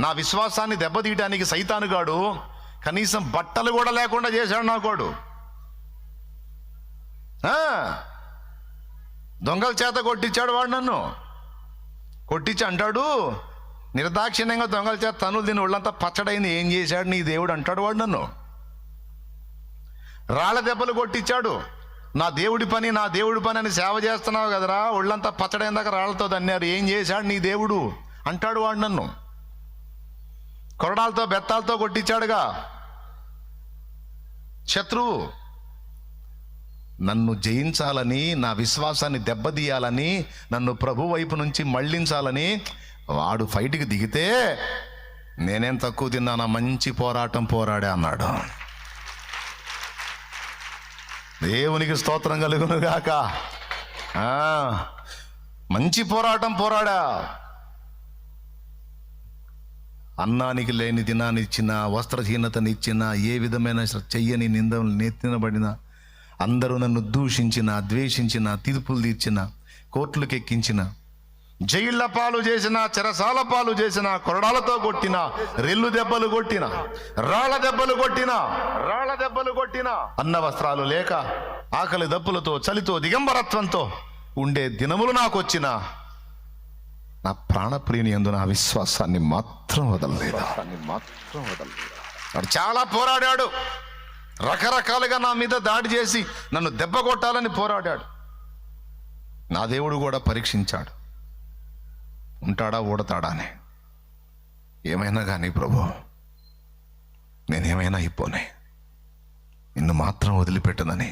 నా విశ్వాసాన్ని దెబ్బతీయడానికి సైతానుగాడు కనీసం బట్టలు కూడా లేకుండా చేశాడు నాకోడు. దొంగల చేత కొట్టించాడు వాడు. నన్ను కొట్టించి అంటాడు, నిర్దాక్షిణ్యంగా దొంగల చేత తనులు తిని ఒళ్ళంతా పచ్చడైంది, ఏం చేశాడు నీ దేవుడు అంటాడు వాడు. నన్ను రాళ్ళ దెబ్బలు కొట్టించాడు. నా దేవుడి పని అని సేవ చేస్తున్నావు కదరా, ఒళ్ళంతా పచ్చడైన దాకా రాళ్లతో దన్నారు, ఏం చేశాడు నీ దేవుడు అంటాడు వాడు. నన్ను కొరడాలతో బెత్తాలతో కొట్టించాడుగా శత్రువు. నన్ను జయించాలని, నా విశ్వాసాన్ని దెబ్బతీయాలని, నన్ను ప్రభు వైపు నుంచి మళ్ళించాలని వాడు ఫైట్కి దిగితే నేనేం తక్కువ తిన్నానా, మంచి పోరాటం పోరాడా అన్నాడు. దేవునికి స్తోత్రం కలుగును గాక. మంచి పోరాటం పోరాడా. అన్నానికి లేని దినాన్నిచ్చిన, వస్త్రహీనతనిచ్చిన, ఏ విధమైన చెయ్యని నిందలు నెత్తినబడిన, అందరూ నన్ను దూషించిన, ద్వేషించిన, తీర్పులు తీర్చిన, కోర్టులకు ఎక్కించిన, జైళ్ళ పాలు చేసిన, చెరసాల పాలు చేసిన, కొరడాలతో కొట్టిన, రెల్లు దెబ్బలు కొట్టిన, రాళ్ల దెబ్బలు కొట్టిన, అన్న వస్త్రాలు లేక, ఆకలి దప్పులతో, చలితో, దిగంబరత్వంతో ఉండే దినములు నాకు వచ్చిన, నా ప్రాణప్రియుని యందు నా విశ్వాసాన్ని మాత్రం వదలలేదు. వాడు చాలా పోరాడాడు. రకరకాలుగా నా మీద దాడి చేసి నన్ను దెబ్బ కొట్టాలని పోరాడాడు. నా దేవుడు కూడా పరీక్షించాడు, ఉంటాడా ఊడతాడా అని. ఏమైనా కానీ ప్రభు, నేనేమైనా అయిపోనే, నిన్ను మాత్రం వదిలిపెట్టనని